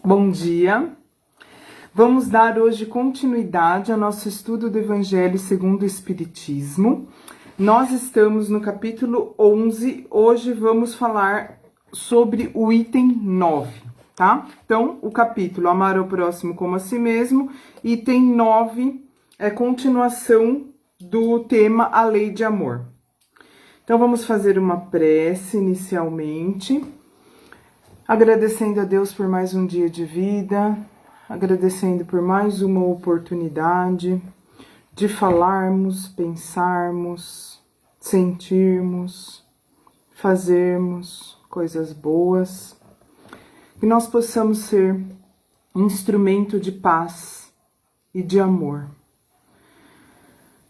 Bom dia! Vamos dar hoje continuidade ao nosso estudo do Evangelho segundo o Espiritismo. Nós estamos no capítulo 11, hoje vamos falar sobre o item 9, tá? Então, o capítulo Amar ao Próximo como a Si Mesmo, item 9 é continuação do tema A Lei de Amor. Então, vamos fazer uma prece inicialmente, agradecendo a Deus por mais um dia de vida, agradecendo por mais uma oportunidade de falarmos, pensarmos, sentirmos, fazermos coisas boas, que nós possamos ser instrumento de paz e de amor,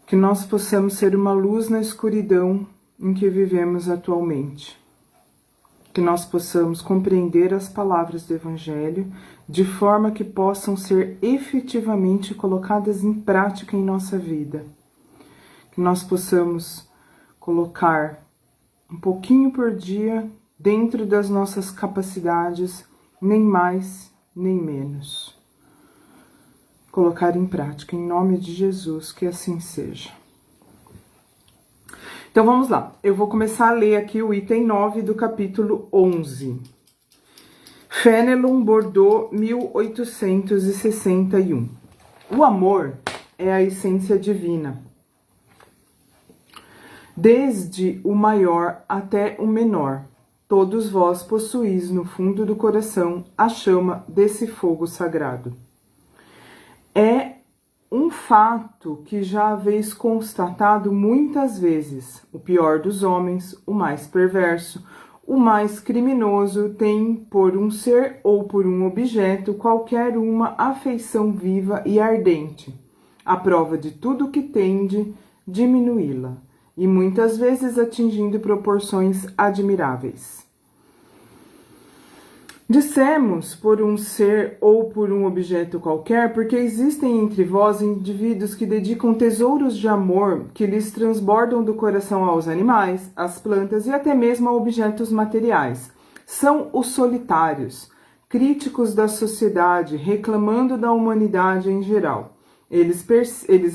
que nós possamos ser uma luz na escuridão em que vivemos atualmente. Que nós possamos compreender as palavras do Evangelho de forma que possam ser efetivamente colocadas em prática em nossa vida. Que nós possamos colocar um pouquinho por dia dentro das nossas capacidades, nem mais, nem menos. Colocar em prática, em nome de Jesus, que assim seja. Então vamos lá, eu vou começar a ler aqui o item 9 do capítulo 11. Fenelon, Bordeaux, 1861. O amor é a essência divina. Desde o maior até o menor, todos vós possuís no fundo do coração a chama desse fogo sagrado. É um fato que já haveis constatado muitas vezes: o pior dos homens, o mais perverso, o mais criminoso, tem por um ser ou por um objeto qualquer uma afeição viva e ardente, à prova de tudo que tende diminuí-la, e muitas vezes atingindo proporções admiráveis. Dissemos por um ser ou por um objeto qualquer, porque existem entre vós indivíduos que dedicam tesouros de amor que lhes transbordam do coração aos animais, às plantas e até mesmo a objetos materiais. São os solitários, críticos da sociedade, reclamando da humanidade em geral. Eles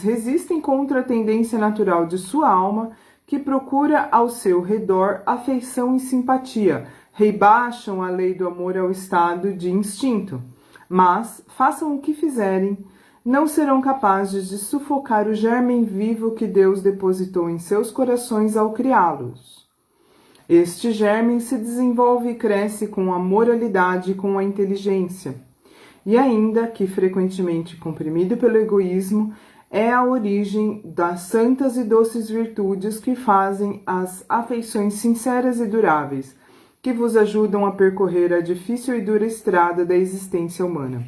resistem contra a tendência natural de sua alma, que procura ao seu redor afeição e simpatia, rebaixam a lei do amor ao estado de instinto, mas, façam o que fizerem, não serão capazes de sufocar o germe vivo que Deus depositou em seus corações ao criá-los. Este germe se desenvolve e cresce com a moralidade e com a inteligência, e ainda que frequentemente comprimido pelo egoísmo, é a origem das santas e doces virtudes que fazem as afeições sinceras e duráveis, que vos ajudam a percorrer a difícil e dura estrada da existência humana.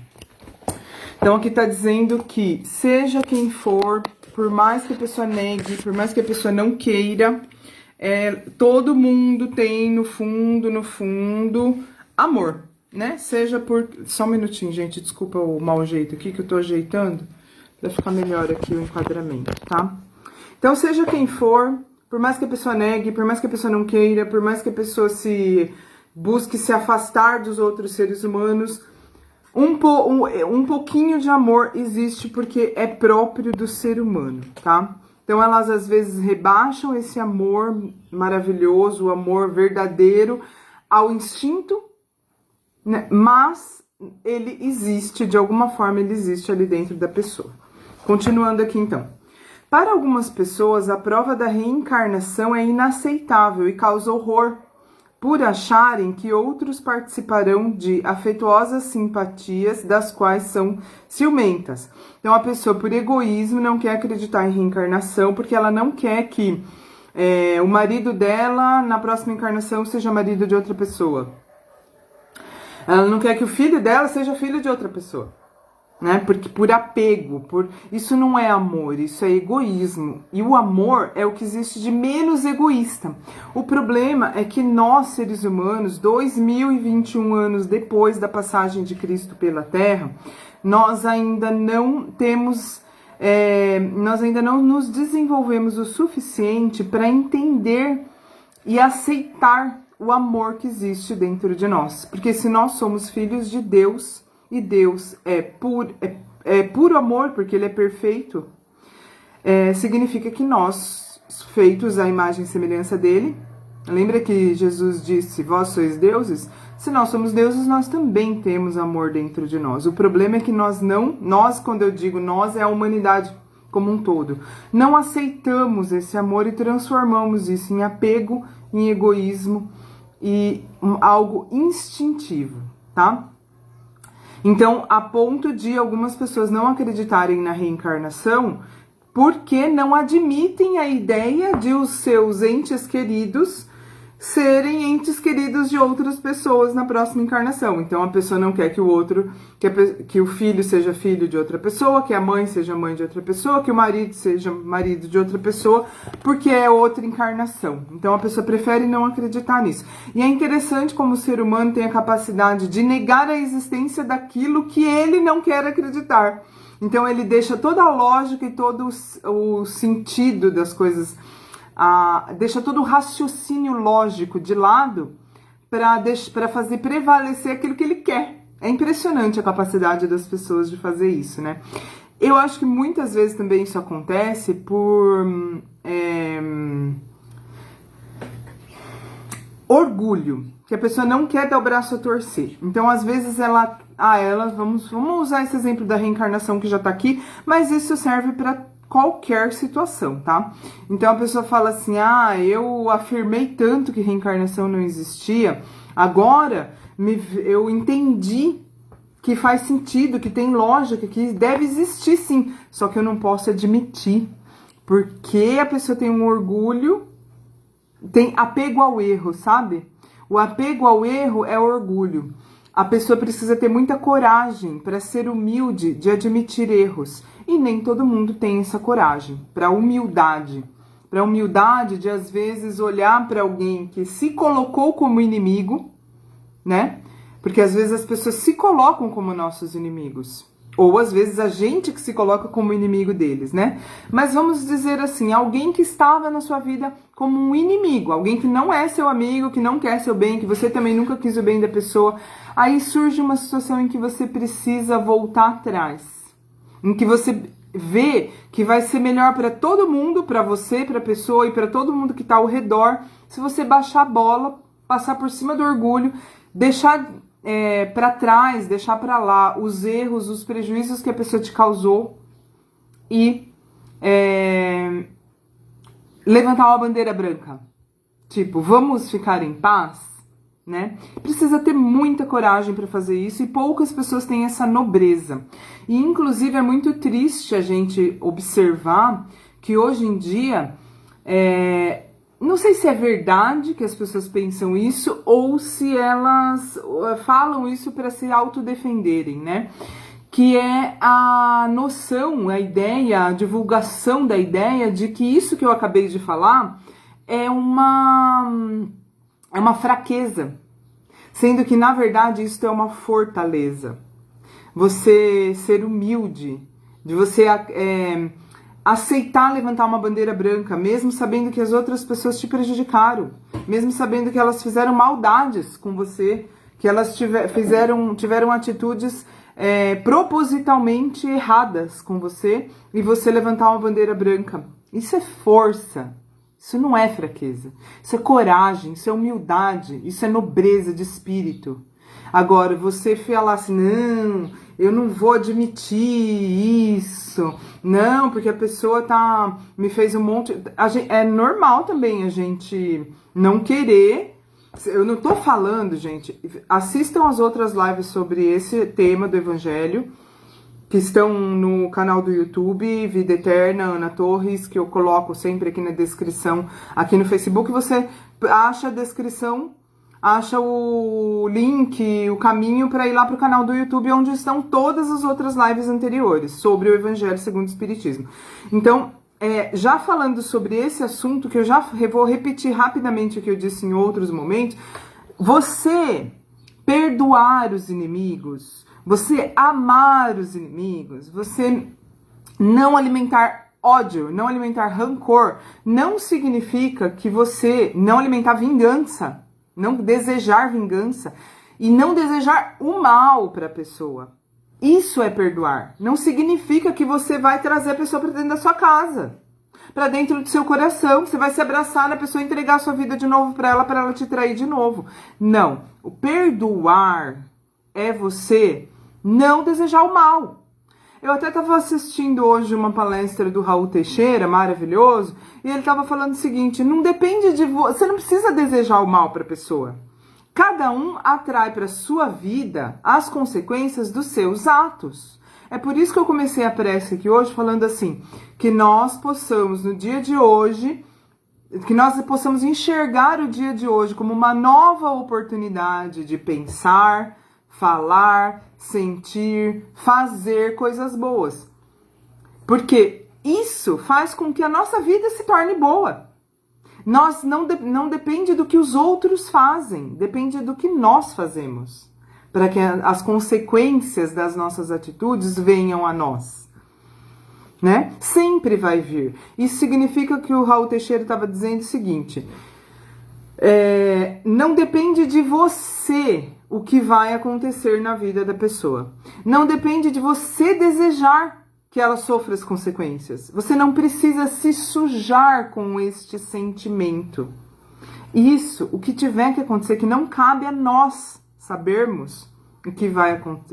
Então aqui está dizendo que, seja quem for, por mais que a pessoa negue, por mais que a pessoa não queira, todo mundo tem no fundo, amor, né? Seja por... Só um minutinho, gente, desculpa o mau jeito aqui que eu tô ajeitando, para ficar melhor aqui o enquadramento, tá? Então, seja quem for, por mais que a pessoa negue, por mais que a pessoa não queira, por mais que a pessoa busque se afastar dos outros seres humanos, um pouquinho de amor existe porque é próprio do ser humano, tá? Então elas às vezes rebaixam esse amor maravilhoso, o amor verdadeiro, ao instinto, né? Mas ele existe, de alguma forma ele existe ali dentro da pessoa. Continuando aqui então. Para algumas pessoas, a prova da reencarnação é inaceitável e causa horror, por acharem que outros participarão de afetuosas simpatias das quais são ciumentas. Então, a pessoa, por egoísmo, não quer acreditar em reencarnação, porque ela não quer que o marido dela, na próxima encarnação, seja marido de outra pessoa. Ela não quer que o filho dela seja filho de outra pessoa. Né? Porque por apego, isso não é amor, isso é egoísmo. E o amor é o que existe de menos egoísta. O problema é que nós, seres humanos, 2021 anos depois da passagem de Cristo pela Terra, nós ainda não temos, nós ainda não nos desenvolvemos o suficiente para entender e aceitar o amor que existe dentro de nós. Porque se nós somos filhos de Deus, e Deus é puro amor, porque ele é perfeito, significa que nós, feitos à imagem e semelhança dele, lembra que Jesus disse, vós sois deuses? Se nós somos deuses, nós também temos amor dentro de nós. O problema é que nós, quando eu digo nós, é a humanidade como um todo, não aceitamos esse amor e transformamos isso em apego, em egoísmo e algo instintivo, tá? Então, a ponto de algumas pessoas não acreditarem na reencarnação porque não admitem a ideia de os seus entes queridos serem entes queridos de outras pessoas na próxima encarnação. Então, a pessoa não quer que o outro, que o filho seja filho de outra pessoa, que a mãe seja mãe de outra pessoa, que o marido seja marido de outra pessoa, porque é outra encarnação. Então, a pessoa prefere não acreditar nisso. E é interessante como o ser humano tem a capacidade de negar a existência daquilo que ele não quer acreditar. Então, ele deixa toda a lógica e todo o sentido das coisas, deixa todo o raciocínio lógico de lado para fazer prevalecer aquilo que ele quer. É impressionante a capacidade das pessoas de fazer isso, né? Eu acho que muitas vezes também isso acontece por orgulho, que a pessoa não quer dar o braço a torcer. Então, às vezes, vamos usar esse exemplo da reencarnação que já tá aqui, mas isso serve para qualquer situação, tá? Então a pessoa fala assim, eu afirmei tanto que reencarnação não existia, agora eu entendi que faz sentido, que tem lógica, que deve existir sim, só que eu não posso admitir, porque a pessoa tem um orgulho, tem apego ao erro, sabe? O apego ao erro é orgulho. A pessoa precisa ter muita coragem para ser humilde de admitir erros. E nem todo mundo tem essa coragem. Para humildade de às vezes olhar para alguém que se colocou como inimigo, né? Porque às vezes as pessoas se colocam como nossos inimigos. Ou às vezes a gente que se coloca como inimigo deles, né? Mas vamos dizer assim, alguém que estava na sua vida como um inimigo, alguém que não é seu amigo, que não quer seu bem, que você também nunca quis o bem da pessoa. Aí surge uma situação em que você precisa voltar atrás, em que você vê que vai ser melhor para todo mundo, para você, para a pessoa e para todo mundo que está ao redor, se você baixar a bola, passar por cima do orgulho, deixar para trás, deixar para lá os erros, os prejuízos que a pessoa te causou e levantar uma bandeira branca. Tipo, vamos ficar em paz, né? Precisa ter muita coragem para fazer isso e poucas pessoas têm essa nobreza. E, inclusive, é muito triste a gente observar que hoje em dia, não sei se é verdade que as pessoas pensam isso ou se elas falam isso para se autodefenderem, né? Que é a noção, a ideia, a divulgação da ideia de que isso que eu acabei de falar é uma fraqueza, sendo que, na verdade, isso é uma fortaleza. Você ser humilde, de você aceitar levantar uma bandeira branca, mesmo sabendo que as outras pessoas te prejudicaram, mesmo sabendo que elas fizeram maldades com você, que elas tiveram atitudes propositalmente erradas com você, e você levantar uma bandeira branca. Isso é força. Isso não é fraqueza, isso é coragem, isso é humildade, isso é nobreza de espírito. Agora, você falar assim, não, eu não vou admitir isso, não, porque a pessoa me fez um monte... É normal também a gente não querer, eu não tô falando, gente, assistam as outras lives sobre esse tema do Evangelho, que estão no canal do YouTube, Vida Eterna, Ana Torres, que eu coloco sempre aqui na descrição, aqui no Facebook. Você acha a descrição, acha o link, o caminho para ir lá para o canal do YouTube, onde estão todas as outras lives anteriores sobre o Evangelho segundo o Espiritismo. Então, já falando sobre esse assunto, que eu já vou repetir rapidamente o que eu disse em outros momentos, você perdoar os inimigos, você amar os inimigos, você não alimentar ódio, não alimentar rancor, não significa que você não alimentar vingança, não desejar vingança e não desejar o mal para a pessoa. Isso é perdoar. Não significa que você vai trazer a pessoa para dentro da sua casa, para dentro do seu coração, que você vai se abraçar na pessoa e entregar a sua vida de novo para ela te trair de novo. Não. O perdoar é você não desejar o mal. Eu até estava assistindo hoje uma palestra do Raul Teixeira, maravilhoso, e ele estava falando o seguinte: não depende de você, não precisa desejar o mal para a pessoa. Cada um atrai para sua vida as consequências dos seus atos. É por isso que eu comecei a prece aqui hoje falando assim, que nós possamos no dia de hoje, que nós possamos enxergar o dia de hoje como uma nova oportunidade de pensar, falar, sentir, fazer coisas boas. Porque isso faz com que a nossa vida se torne boa. Nós não depende do que os outros fazem, depende do que nós fazemos, para que as consequências das nossas atitudes venham a nós, né? Sempre vai vir. Isso significa que o Raul Teixeira estava dizendo o seguinte: não depende de você o que vai acontecer na vida da pessoa. Não depende de você desejar que ela sofra as consequências. Você não precisa se sujar com este sentimento. Isso, o que tiver que acontecer, que não cabe a nós sabermos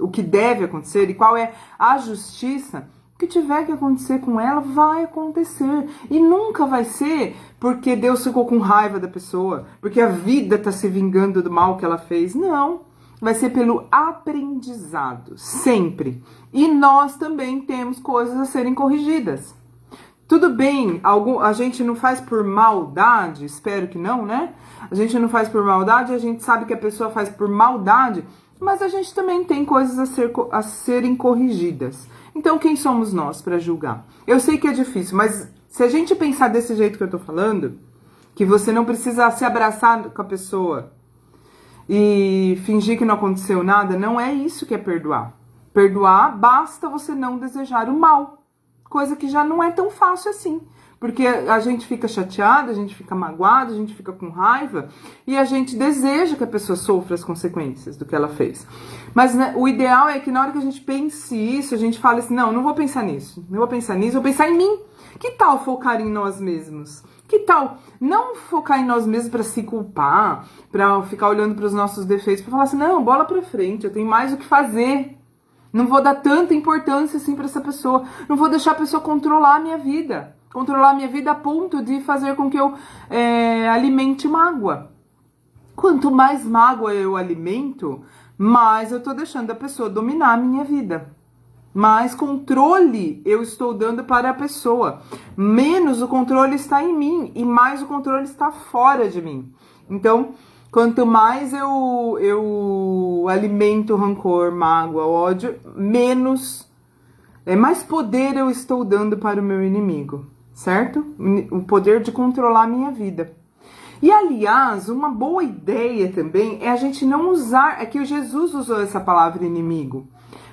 o que deve acontecer e qual é a justiça, o que tiver que acontecer com ela vai acontecer. E nunca vai ser porque Deus ficou com raiva da pessoa, porque a vida está se vingando do mal que ela fez. Não. Vai ser pelo aprendizado, sempre. E nós também temos coisas a serem corrigidas. Tudo bem, a gente não faz por maldade, espero que não, né? A gente não faz por maldade, a gente sabe que a pessoa faz por maldade, mas a gente também tem coisas a serem corrigidas. Então, quem somos nós para julgar? Eu sei que é difícil, mas se a gente pensar desse jeito que eu tô falando, que você não precisa se abraçar com a pessoa e fingir que não aconteceu nada, não é isso que é perdoar. Perdoar, basta você não desejar o mal, coisa que já não é tão fácil assim, porque a gente fica chateado, a gente fica magoado, a gente fica com raiva e a gente deseja que a pessoa sofra as consequências do que ela fez. Mas né, o ideal é que na hora que a gente pense isso, a gente fale assim: não vou pensar nisso, não vou pensar nisso, vou pensar em mim. Que tal focar em nós mesmos? Que tal não focar em nós mesmos para se culpar, para ficar olhando para os nossos defeitos, para falar assim: não, bola para frente, eu tenho mais o que fazer. Não vou dar tanta importância assim para essa pessoa. Não vou deixar a pessoa controlar a minha vida. Controlar a minha vida a ponto de fazer com que eu alimente mágoa. Quanto mais mágoa eu alimento, mais eu tô deixando a pessoa dominar a minha vida. Mais controle eu estou dando para a pessoa. Menos o controle está em mim e mais o controle está fora de mim. Então, quanto mais eu alimento rancor, mágoa, ódio, mais poder eu estou dando para o meu inimigo, certo? O poder de controlar a minha vida. E, aliás, uma boa ideia também é a gente não usar... É que o Jesus usou essa palavra inimigo.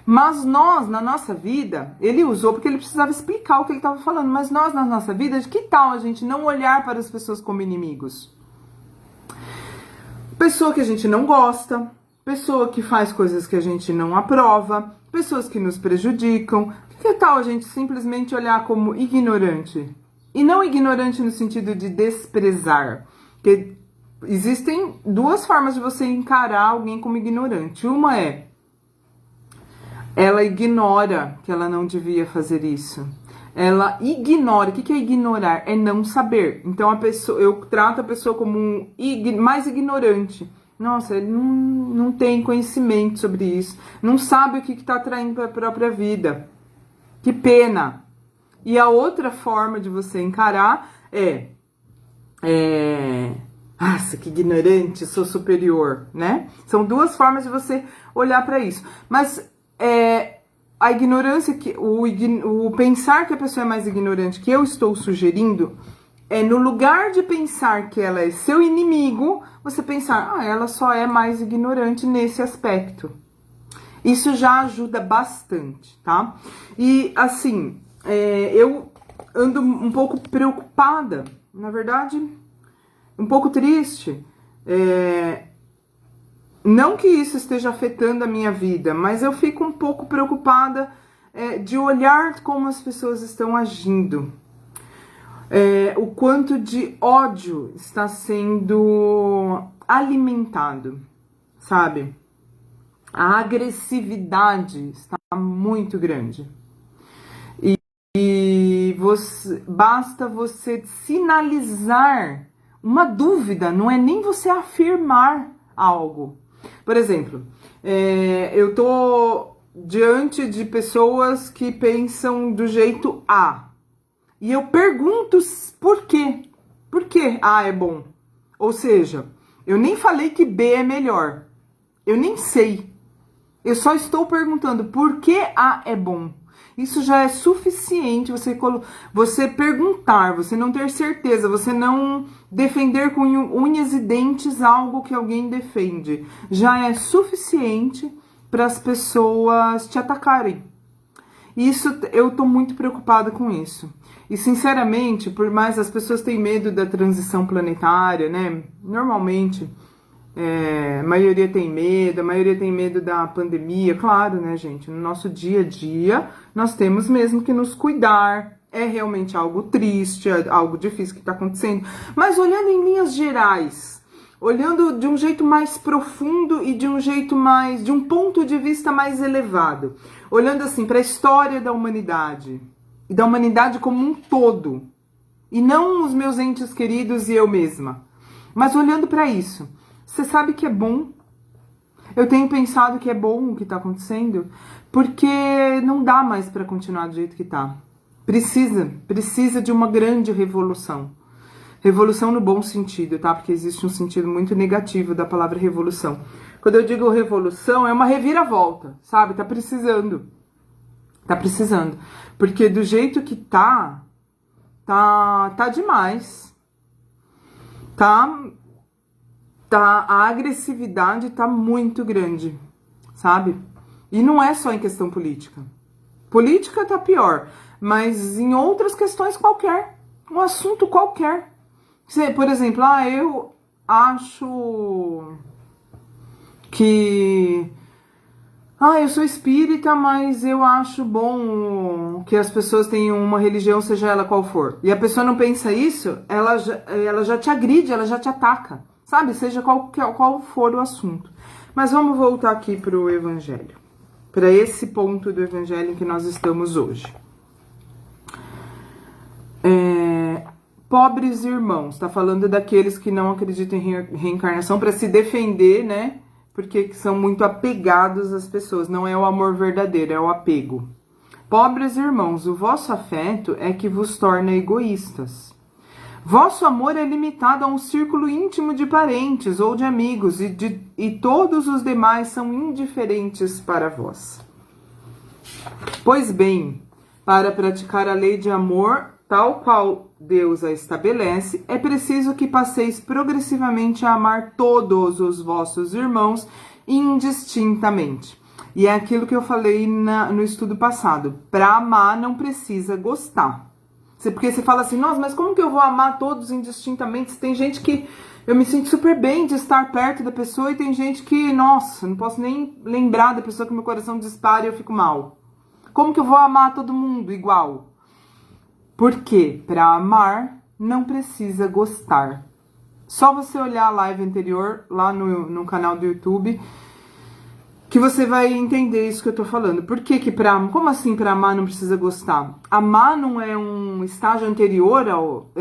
Mas nós, na nossa vida, ele usou porque ele precisava explicar o que ele estava falando. Mas nós, na nossa vida, que tal a gente não olhar para as pessoas como inimigos? Pessoa que a gente não gosta, pessoa que faz coisas que a gente não aprova, pessoas que nos prejudicam. Que tal a gente simplesmente olhar como ignorante? E não ignorante no sentido de desprezar. Porque existem duas formas de você encarar alguém como ignorante. Uma é: ela ignora que ela não devia fazer isso. Ela ignora. O que é ignorar? É não saber. Então eu trato a pessoa como mais ignorante. Nossa, ele não tem conhecimento sobre isso. Não sabe o que está atraindo para a própria vida. Que pena. E a outra forma de você encarar nossa, que ignorante, sou superior, né? São duas formas de você olhar para isso. Mas a ignorância, o pensar que a pessoa é mais ignorante, que eu estou sugerindo, no lugar de pensar que ela é seu inimigo, você pensar: ela só é mais ignorante nesse aspecto. Isso já ajuda bastante, tá? E, assim, eu ando um pouco preocupada, na verdade, um pouco triste, Não que isso esteja afetando a minha vida, mas eu fico um pouco preocupada de olhar como as pessoas estão agindo. O quanto de ódio está sendo alimentado, sabe? A agressividade está muito grande. E basta você sinalizar uma dúvida, não é nem você afirmar algo. Por exemplo, eu tô diante de pessoas que pensam do jeito A. E eu pergunto por quê? Por que A é bom? Ou seja, eu nem falei que B é melhor. Eu nem sei. Eu só estou perguntando por que A é bom. Isso já é suficiente você perguntar, você não ter certeza, você não defender com unhas e dentes algo que alguém defende. Já é suficiente para as pessoas te atacarem. Isso, eu tô muito preocupada com isso. E sinceramente, por mais as pessoas têm medo da transição planetária, né? Normalmente, a maioria tem medo, a maioria tem medo da pandemia, claro, né, gente? No nosso dia a dia, nós temos mesmo que nos cuidar. É realmente algo triste, é algo difícil que está acontecendo. Mas olhando em linhas gerais, olhando de um jeito mais profundo e de um jeito de um ponto de vista mais elevado, olhando assim para a história da humanidade e da humanidade como um todo, e não os meus entes queridos e eu mesma, mas olhando para isso, você sabe que é bom? Eu tenho pensado que é bom o que está acontecendo, porque não dá mais para continuar do jeito que está. Precisa de uma grande revolução. Revolução no bom sentido, tá? Porque existe um sentido muito negativo da palavra revolução. Quando eu digo revolução, é uma reviravolta, sabe? Tá precisando. Tá precisando. Porque do jeito que tá demais. A agressividade tá muito grande, sabe? E não é só em questão política. Política tá pior, mas em outras questões qualquer. Um assunto qualquer. Por exemplo, eu acho que... eu sou espírita, mas eu acho bom que as pessoas tenham uma religião, seja ela qual for. E a pessoa não pensa isso, ela já te agride, ela já te ataca. Sabe? Seja qual for o assunto. Mas vamos voltar aqui para o Evangelho. Para esse ponto do Evangelho em que nós estamos hoje. Pobres irmãos, tá falando daqueles que não acreditam em reencarnação para se defender, né? Porque são muito apegados às pessoas. Não é o amor verdadeiro, é o apego. Pobres irmãos, o vosso afeto é que vos torna egoístas. Vosso amor é limitado a um círculo íntimo de parentes ou de amigos, e todos os demais são indiferentes para vós. Pois bem, para praticar a lei de amor, tal qual Deus a estabelece, é preciso que passeis progressivamente a amar todos os vossos irmãos indistintamente. E é aquilo que eu falei no estudo passado. Para amar não precisa gostar. Porque você fala assim, nossa, mas como que eu vou amar todos indistintamente? Tem gente que eu me sinto super bem de estar perto da pessoa e tem gente que, nossa, não posso nem lembrar da pessoa que meu coração dispara e eu fico mal. Como que eu vou amar todo mundo igual? Porque para amar não precisa gostar. Só você olhar a live anterior lá no canal do YouTube que você vai entender isso que eu tô falando. Por que como assim para amar não precisa gostar? Amar não é um estágio anterior ao...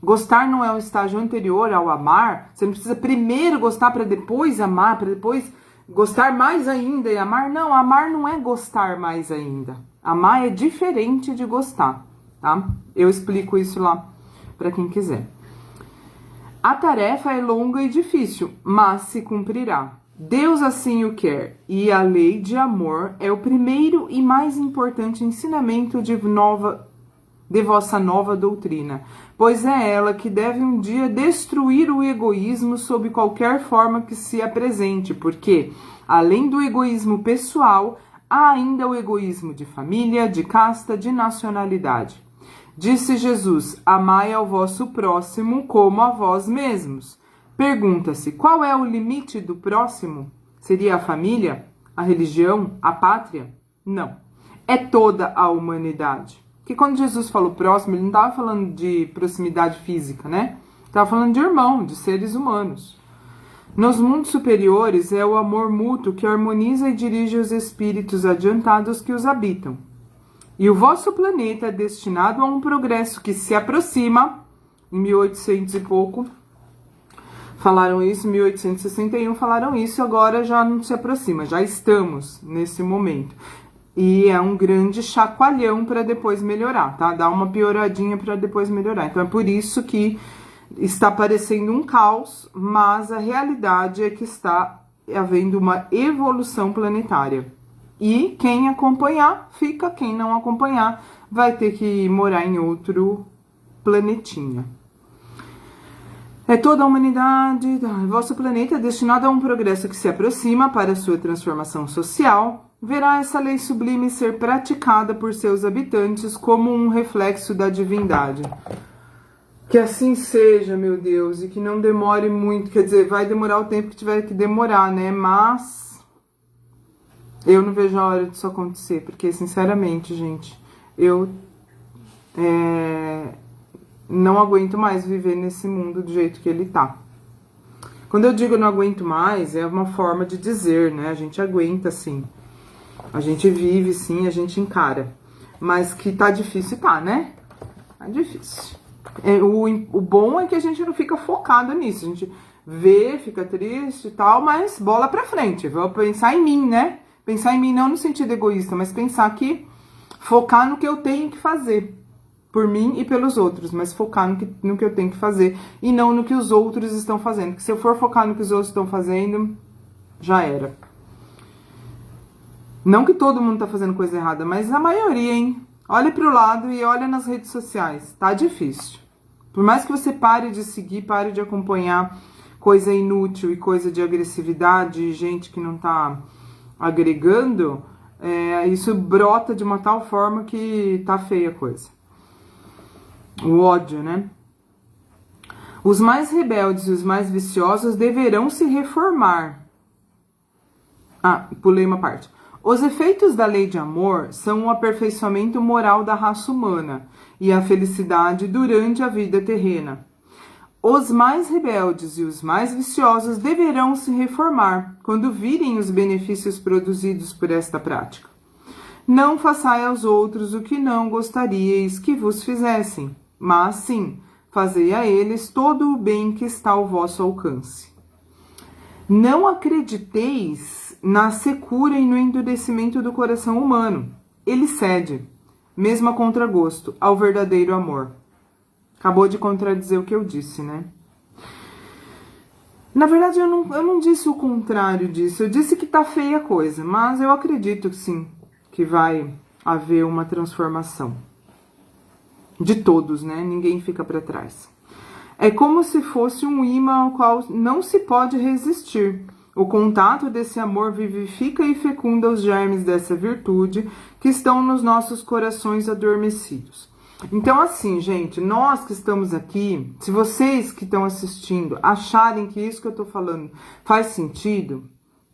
gostar não é um estágio anterior ao amar. Você não precisa primeiro gostar para depois amar, para depois gostar mais ainda e amar. Não, amar não é gostar mais ainda. Amar é diferente de gostar, tá? Eu explico isso lá para quem quiser. A tarefa é longa e difícil, mas se cumprirá. Deus assim o quer, e a lei de amor é o primeiro e mais importante ensinamento de vossa nova doutrina, pois é ela que deve um dia destruir o egoísmo sob qualquer forma que se apresente, porque, além do egoísmo pessoal, há ainda o egoísmo de família, de casta, de nacionalidade. Disse Jesus, amai ao vosso próximo como a vós mesmos. Pergunta-se, qual é o limite do próximo? Seria a família? A religião? A pátria? Não. É toda a humanidade. Porque quando Jesus falou próximo, ele não estava falando de proximidade física, né? Estava falando de irmão, de seres humanos. Nos mundos superiores é o amor mútuo que harmoniza e dirige os espíritos adiantados que os habitam. E o vosso planeta é destinado a um progresso que se aproxima, em 1800 e pouco, falaram isso, em 1861 falaram isso, agora já não se aproxima, já estamos nesse momento. E é um grande chacoalhão para depois melhorar, tá? Dá uma pioradinha para depois melhorar. Então é por isso que está parecendo um caos, mas a realidade é que está havendo uma evolução planetária. E quem acompanhar, fica. Quem não acompanhar, vai ter que morar em outro planetinha. É toda a humanidade, vosso planeta é destinado a um progresso que se aproxima para sua transformação social. Verá essa lei sublime ser praticada por seus habitantes como um reflexo da divindade. Que assim seja, meu Deus, e que não demore muito, quer dizer, vai demorar o tempo que tiver que demorar, né? Mas eu não vejo a hora disso acontecer, porque, sinceramente, gente, eu não aguento mais viver nesse mundo do jeito que ele tá. Quando eu digo não aguento mais, é uma forma de dizer, né? A gente aguenta, sim. A gente vive, sim, a gente encara. Mas que tá difícil, tá, né? Tá difícil. O bom é que a gente não fica focado nisso. A gente vê, fica triste e tal, mas bola pra frente. Vou pensar em mim, né? Pensar em mim não no sentido egoísta, mas pensar que... Focar no que eu tenho que fazer. Por mim e pelos outros. Mas focar no que eu tenho que fazer. E não no que os outros estão fazendo. Porque se eu for focar no que os outros estão fazendo, já era. Não que todo mundo tá fazendo coisa errada, mas a maioria, hein? Olha pro lado e olha nas redes sociais. Tá difícil. Por mais que você pare de seguir, pare de acompanhar coisa inútil e coisa de agressividade, gente que não tá agregando, isso brota de uma tal forma que tá feia a coisa. O ódio, né? Os mais rebeldes e os mais viciosos deverão se reformar. Pulei uma parte. Os efeitos da lei de amor são o aperfeiçoamento moral da raça humana e a felicidade durante a vida terrena. Os mais rebeldes e os mais viciosos deverão se reformar quando virem os benefícios produzidos por esta prática. Não façai aos outros o que não gostaríeis que vos fizessem, mas sim, fazei a eles todo o bem que está ao vosso alcance. Não acrediteis na secura e no endurecimento do coração humano. Ele cede, mesmo a contragosto, ao verdadeiro amor. Acabou de contradizer o que eu disse, né? Na verdade, eu não disse o contrário disso. Eu disse que tá feia a coisa, mas eu acredito que sim, que vai haver uma transformação. De todos, né? Ninguém fica para trás. É como se fosse um imã ao qual não se pode resistir. O contato desse amor vivifica e fecunda os germes dessa virtude que estão nos nossos corações adormecidos. Então, assim, gente, nós que estamos aqui, se vocês que estão assistindo acharem que isso que eu tô falando faz sentido,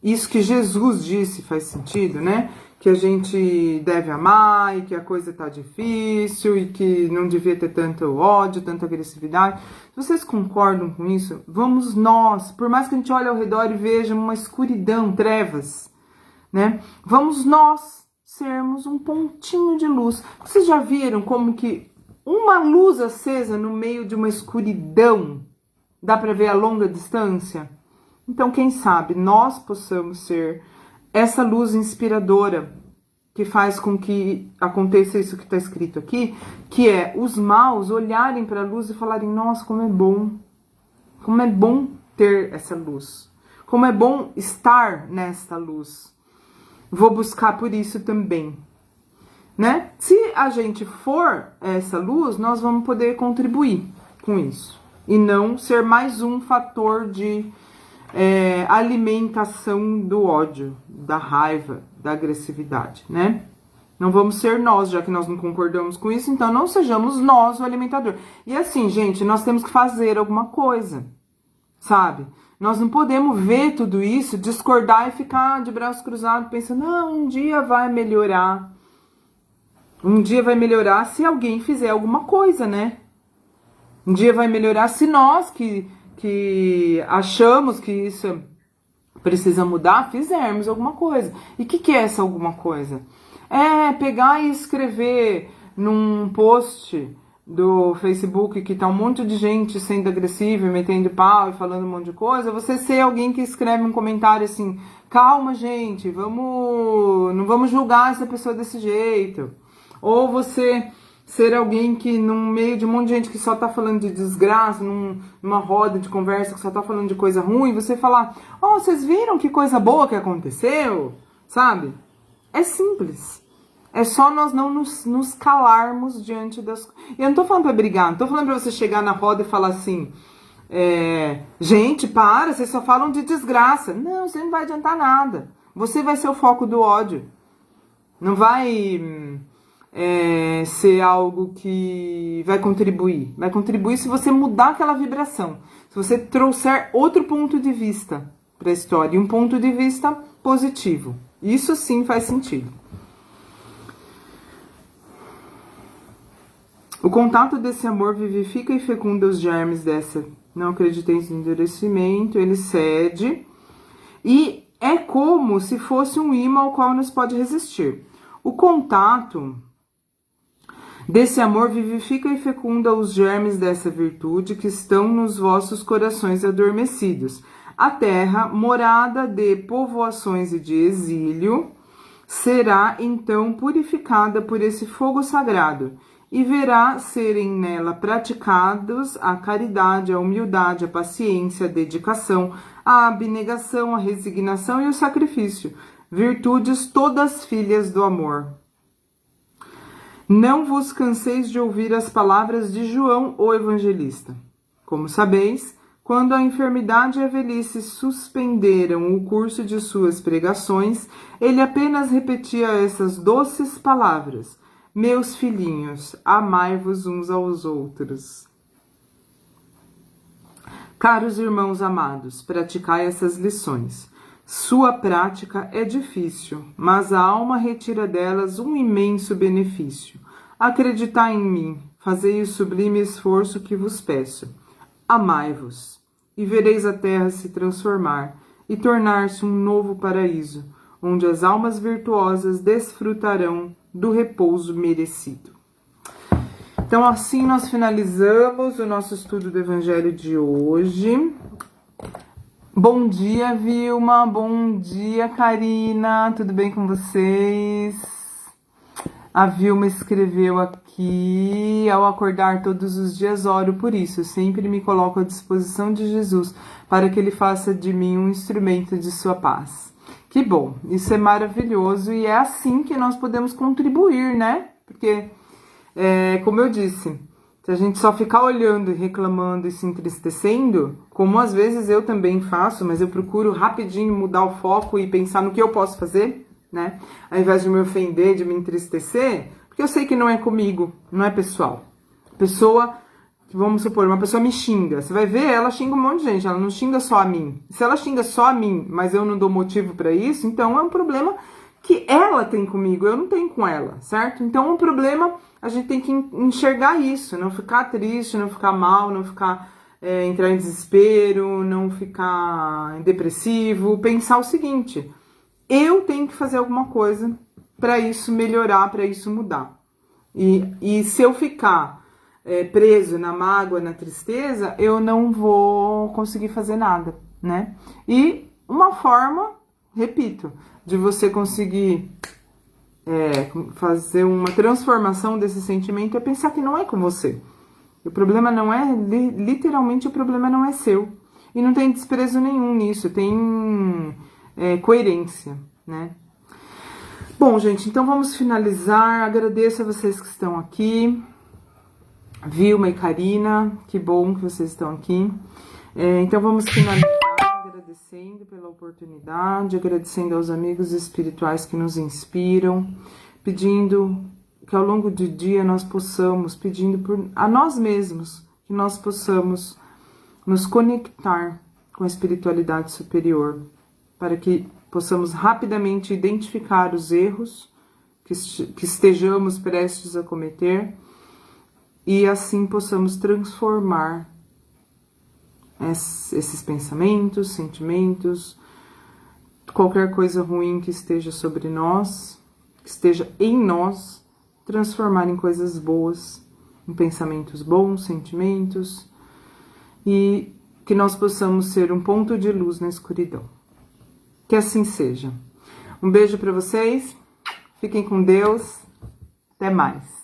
isso que Jesus disse faz sentido, né? Que a gente deve amar e que a coisa tá difícil e que não devia ter tanto ódio, tanta agressividade. Se vocês concordam com isso, vamos nós, por mais que a gente olhe ao redor e veja uma escuridão, trevas, né? Vamos nós sermos um pontinho de luz. Vocês já viram como que uma luz acesa no meio de uma escuridão dá para ver a longa distância? Então, quem sabe nós possamos ser essa luz inspiradora que faz com que aconteça isso que está escrito aqui, que é os maus olharem para a luz e falarem, nossa, como é bom ter essa luz, como é bom estar nesta luz, vou buscar por isso também, né? Se a gente for essa luz, nós vamos poder contribuir com isso, e não ser mais um fator de alimentação do ódio, da raiva, da agressividade, né? Não vamos ser nós, já que nós não concordamos com isso, então não sejamos nós o alimentador. E assim, gente, nós temos que fazer alguma coisa. sabe? Nós não podemos ver tudo isso, discordar e ficar de braços cruzados pensando, não, um dia vai melhorar. Um dia vai melhorar se alguém fizer alguma coisa, né? Um dia vai melhorar se nós que achamos que isso precisa mudar, fizermos alguma coisa. E o que é essa alguma coisa? É pegar e escrever num post do Facebook que tá um monte de gente sendo agressiva, metendo pau e falando um monte de coisa, você ser alguém que escreve um comentário assim, calma gente, não vamos julgar essa pessoa desse jeito. Ou você ser alguém que no meio de um monte de gente que só tá falando de desgraça, numa roda de conversa que só tá falando de coisa ruim, você falar, oh, vocês viram que coisa boa que aconteceu? Sabe? É simples. É só nós não nos calarmos diante das... E eu não tô falando pra brigar, não tô falando pra você chegar na roda e falar assim, gente, para, vocês só falam de desgraça. Não, você não vai adiantar nada. Você vai ser o foco do ódio. Não vai ser algo que vai contribuir. Vai contribuir se você mudar aquela vibração. Se você trouxer outro ponto de vista para a história. E um ponto de vista positivo. Isso sim faz sentido. O contato desse amor vivifica e fecunda os germes dessa. Não acreditei em endurecimento. Ele cede. E é como se fosse um imã ao qual nos pode resistir. O contato desse amor vivifica e fecunda os germes dessa virtude que estão nos vossos corações adormecidos. A terra, morada de povoações e de exílio, será então purificada por esse fogo sagrado e verá serem nela praticados a caridade, a humildade, a paciência, a dedicação, a abnegação, a resignação e o sacrifício, virtudes todas filhas do amor. Não vos canseis de ouvir as palavras de João, o evangelista. Como sabeis, quando a enfermidade e a velhice suspenderam o curso de suas pregações, ele apenas repetia essas doces palavras: meus filhinhos, amai-vos uns aos outros. Caros irmãos amados, praticai essas lições. Sua prática é difícil, mas a alma retira delas um imenso benefício. Acreditai em mim, fazei o sublime esforço que vos peço. Amai-vos, e vereis a terra se transformar e tornar-se um novo paraíso, onde as almas virtuosas desfrutarão do repouso merecido. Então, assim nós finalizamos o nosso estudo do Evangelho de hoje. Bom dia, Vilma. Bom dia, Karina. Tudo bem com vocês? A Vilma escreveu aqui: ao acordar todos os dias oro por isso. Sempre me coloco à disposição de Jesus para que Ele faça de mim um instrumento de sua paz. Que bom, isso é maravilhoso e é assim que nós podemos contribuir, né? Porque, como eu disse, se a gente só ficar olhando e reclamando e se entristecendo, como às vezes eu também faço, mas eu procuro rapidinho mudar o foco e pensar no que eu posso fazer, né? Ao invés de me ofender, de me entristecer, porque eu sei que não é comigo, não é pessoal. Pessoa, vamos supor, uma pessoa me xinga, você vai ver, ela xinga um monte de gente, ela não xinga só a mim. Se ela xinga só a mim, mas eu não dou motivo pra isso, então é um problema que ela tem comigo, eu não tenho com ela, certo? Então é um problema, a gente tem que enxergar isso, não ficar triste, não ficar mal, não ficar entrar em desespero, não ficar depressivo, pensar o seguinte: eu tenho que fazer alguma coisa para isso melhorar, para isso mudar. E se eu ficar preso na mágoa, na tristeza, eu não vou conseguir fazer nada, né? E uma forma, repito, de você conseguir fazer uma transformação desse sentimento é pensar que não é com você. O problema não é, literalmente o problema não é seu. E não tem desprezo nenhum nisso, tem coerência, né? Bom, gente, então vamos finalizar. Agradeço a vocês que estão aqui. Vilma e Karina, que bom que vocês estão aqui. Então vamos finalizar agradecendo pela oportunidade, agradecendo aos amigos espirituais que nos inspiram, pedindo que ao longo do dia nós possamos, pedindo a nós mesmos, que nós possamos nos conectar com a espiritualidade superior, para que possamos rapidamente identificar os erros que estejamos prestes a cometer e assim possamos transformar esses pensamentos, sentimentos, qualquer coisa ruim que esteja sobre nós, que esteja em nós, transformar em coisas boas, em pensamentos bons, sentimentos, e que nós possamos ser um ponto de luz na escuridão. Que assim seja. Um beijo para vocês, fiquem com Deus, até mais.